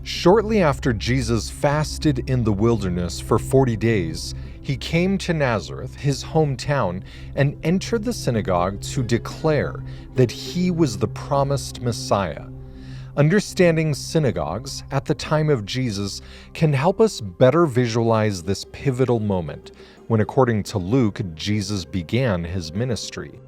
Shortly after Jesus fasted in the wilderness for 40 days, he came to Nazareth, his hometown, and entered the synagogue to declare that he was the promised Messiah. Understanding synagogues at the time of Jesus can help us better visualize this pivotal moment when, according to Luke, Jesus began his ministry.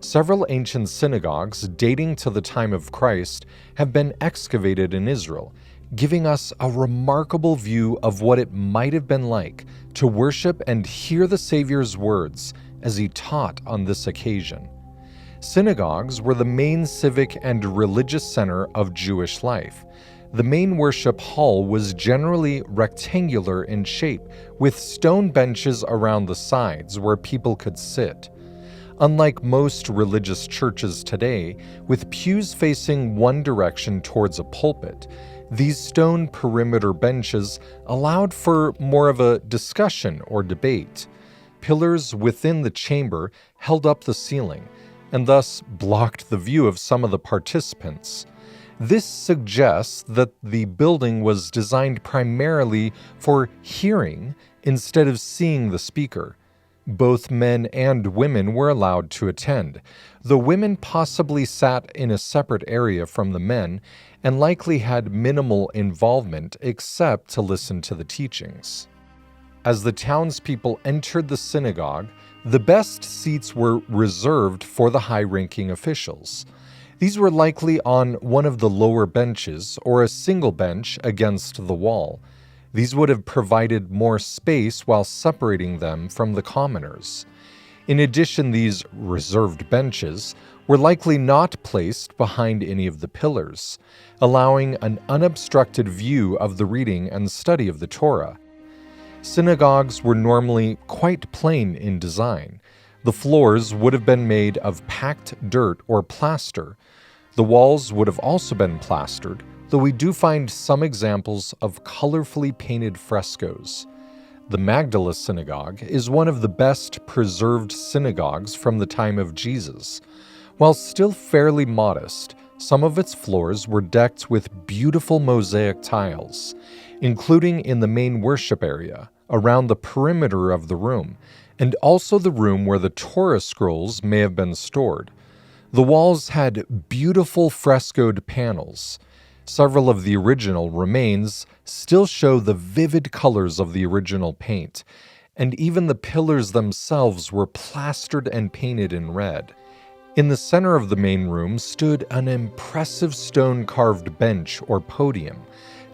Several ancient synagogues dating to the time of Christ have been excavated in Israel, giving us a remarkable view of what it might have been like to worship and hear the Savior's words as he taught on this occasion. Synagogues were the main civic and religious center of Jewish life. The main worship hall was generally rectangular in shape, with stone benches around the sides where people could sit. Unlike most religious churches today, with pews facing one direction towards a pulpit, these stone perimeter benches allowed for more of a discussion or debate. Pillars within the chamber held up the ceiling, and thus blocked the view of some of the participants. This suggests that the building was designed primarily for hearing instead of seeing the speaker. Both men and women were allowed to attend, though women possibly sat in a separate area from the men and likely had minimal involvement except to listen to the teachings. As the townspeople entered the synagogue, the best seats were reserved for the high-ranking officials. These were likely on one of the lower benches or a single bench against the wall. These would have provided more space while separating them from the commoners. In addition, these reserved benches were likely not placed behind any of the pillars, allowing an unobstructed view of the reading and study of the Torah. Synagogues were normally quite plain in design. The floors would have been made of packed dirt or plaster. The walls would have also been plastered, though we do find some examples of colorfully painted frescoes. The Magdala Synagogue is one of the best preserved synagogues from the time of Jesus. While still fairly modest, some of its floors were decked with beautiful mosaic tiles, including in the main worship area, around the perimeter of the room, and also the room where the Torah scrolls may have been stored. The walls had beautiful frescoed panels. Several of the original remains still show the vivid colors of the original paint, and even the pillars themselves were plastered and painted in red. In the center of the main room stood an impressive stone-carved bench or podium,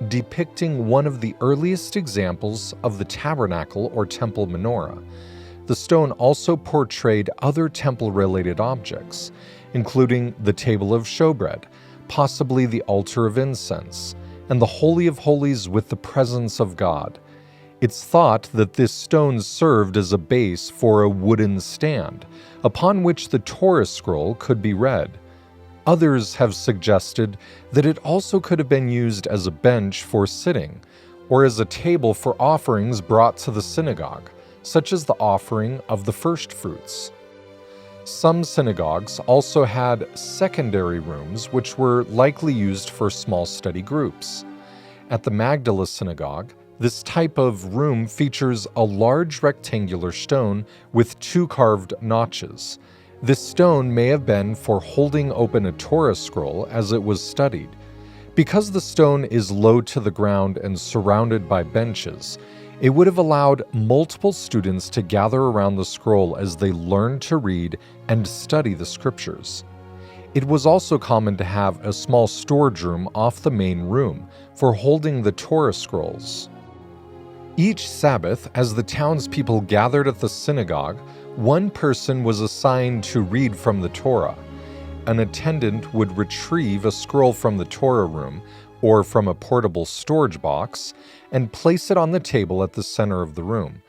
depicting one of the earliest examples of the tabernacle or temple menorah. The stone also portrayed other temple-related objects, including the table of showbread, possibly the altar of incense, and the Holy of Holies with the presence of God. It's thought that this stone served as a base for a wooden stand, upon which the Torah scroll could be read. Others have suggested that it also could have been used as a bench for sitting, or as a table for offerings brought to the synagogue, such as the offering of the firstfruits. Some synagogues also had secondary rooms which were likely used for small study groups. At the Magdala Synagogue, this type of room features a large rectangular stone with two carved notches. This stone may have been for holding open a Torah scroll as it was studied. Because the stone is low to the ground and surrounded by benches, it would have allowed multiple students to gather around the scroll as they learned to read and study the scriptures. It was also common to have a small storage room off the main room for holding the Torah scrolls. Each Sabbath, as the townspeople gathered at the synagogue, one person was assigned to read from the Torah. An attendant would retrieve a scroll from the Torah room or from a portable storage box and place it on the table at the center of the room.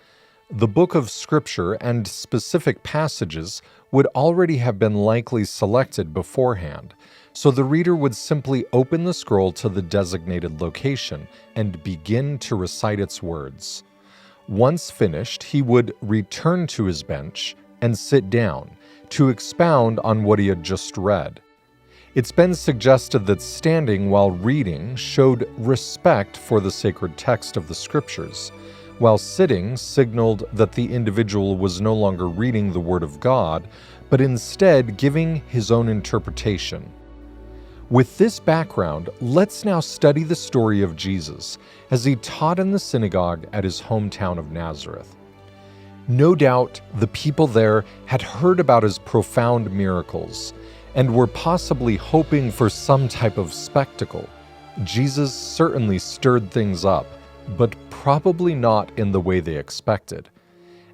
The book of scripture and specific passages would already have been likely selected beforehand, so the reader would simply open the scroll to the designated location and begin to recite its words. Once finished, he would return to his bench and sit down to expound on what he had just read. It's been suggested that standing while reading showed respect for the sacred text of the scriptures, while sitting signaled that the individual was no longer reading the Word of God, but instead giving his own interpretation. With this background, let's now study the story of Jesus as he taught in the synagogue at his hometown of Nazareth. No doubt the people there had heard about his profound miracles and were possibly hoping for some type of spectacle. Jesus certainly stirred things up, but probably not in the way they expected.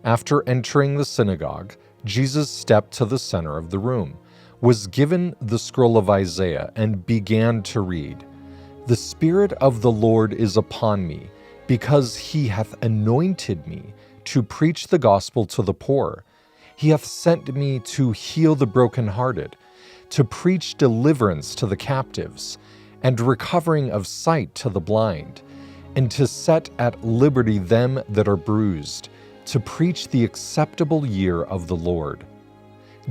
After entering the synagogue, Jesus stepped to the center of the room, was given the scroll of Isaiah, and began to read. "The Spirit of the Lord is upon me, because he hath anointed me to preach the gospel to the poor. He hath sent me to heal the brokenhearted, to preach deliverance to the captives, and recovering of sight to the blind, and to set at liberty them that are bruised, to preach the acceptable year of the Lord."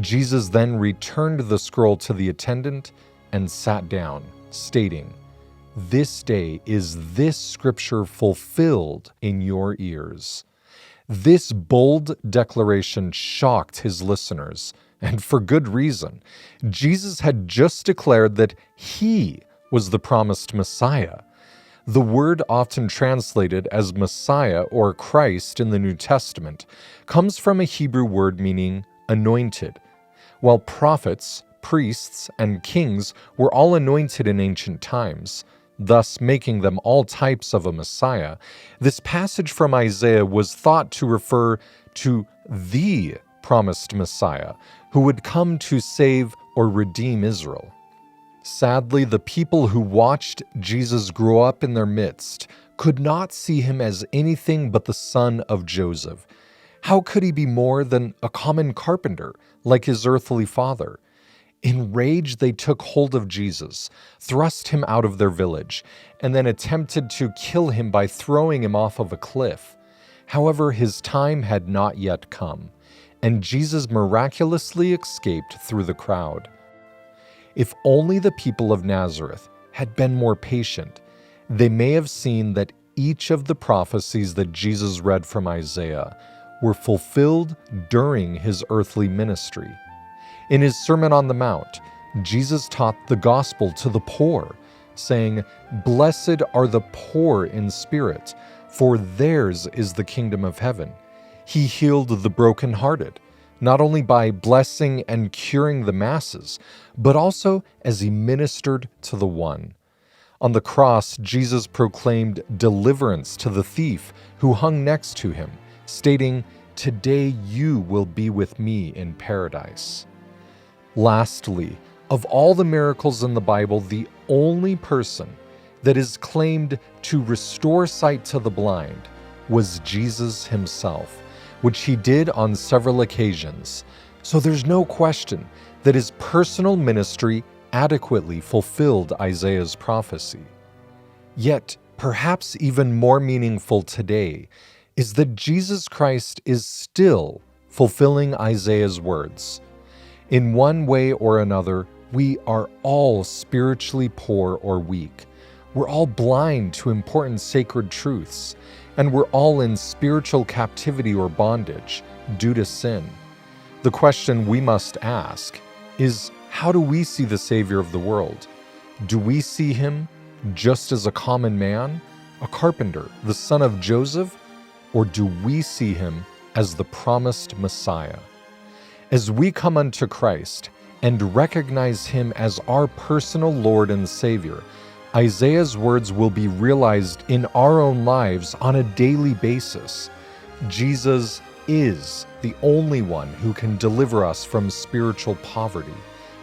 Jesus then returned the scroll to the attendant and sat down, stating, "This day is this scripture fulfilled in your ears." This bold declaration shocked his listeners, and for good reason. Jesus had just declared that he was the promised Messiah. The word often translated as Messiah or Christ in the New Testament comes from a Hebrew word meaning anointed. While prophets, priests, and kings were all anointed in ancient times, thus making them all types of a Messiah, this passage from Isaiah was thought to refer to the promised Messiah who would come to save or redeem Israel. Sadly, the people who watched Jesus grow up in their midst could not see him as anything but the son of Joseph. How could he be more than a common carpenter, like his earthly father? Enraged, they took hold of Jesus, thrust him out of their village, and then attempted to kill him by throwing him off of a cliff. However, his time had not yet come, and Jesus miraculously escaped through the crowd. If only the people of Nazareth had been more patient, they may have seen that each of the prophecies that Jesus read from Isaiah were fulfilled during his earthly ministry. In his Sermon on the Mount, Jesus taught the gospel to the poor, saying, "Blessed are the poor in spirit, for theirs is the kingdom of heaven." He healed the brokenhearted, not only by blessing and curing the masses, but also as he ministered to the one. On the cross, Jesus proclaimed deliverance to the thief who hung next to him, stating, "Today you will be with me in paradise." Lastly, of all the miracles in the Bible, the only person that is claimed to restore sight to the blind was Jesus himself, which he did on several occasions. So there's no question that his personal ministry adequately fulfilled Isaiah's prophecy. Yet, perhaps even more meaningful today is that Jesus Christ is still fulfilling Isaiah's words. In one way or another, we are all spiritually poor or weak. We're all blind to important sacred truths, and we're all in spiritual captivity or bondage due to sin. The question we must ask is, how do we see the Savior of the world? Do we see him just as a common man, a carpenter, the son of Joseph, or do we see him as the promised Messiah? As we come unto Christ and recognize him as our personal Lord and Savior, Isaiah's words will be realized in our own lives on a daily basis. Jesus is the only one who can deliver us from spiritual poverty,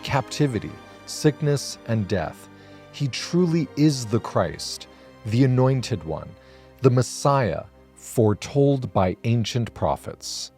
captivity, sickness, and death. He truly is the Christ, the Anointed One, the Messiah, foretold by ancient prophets.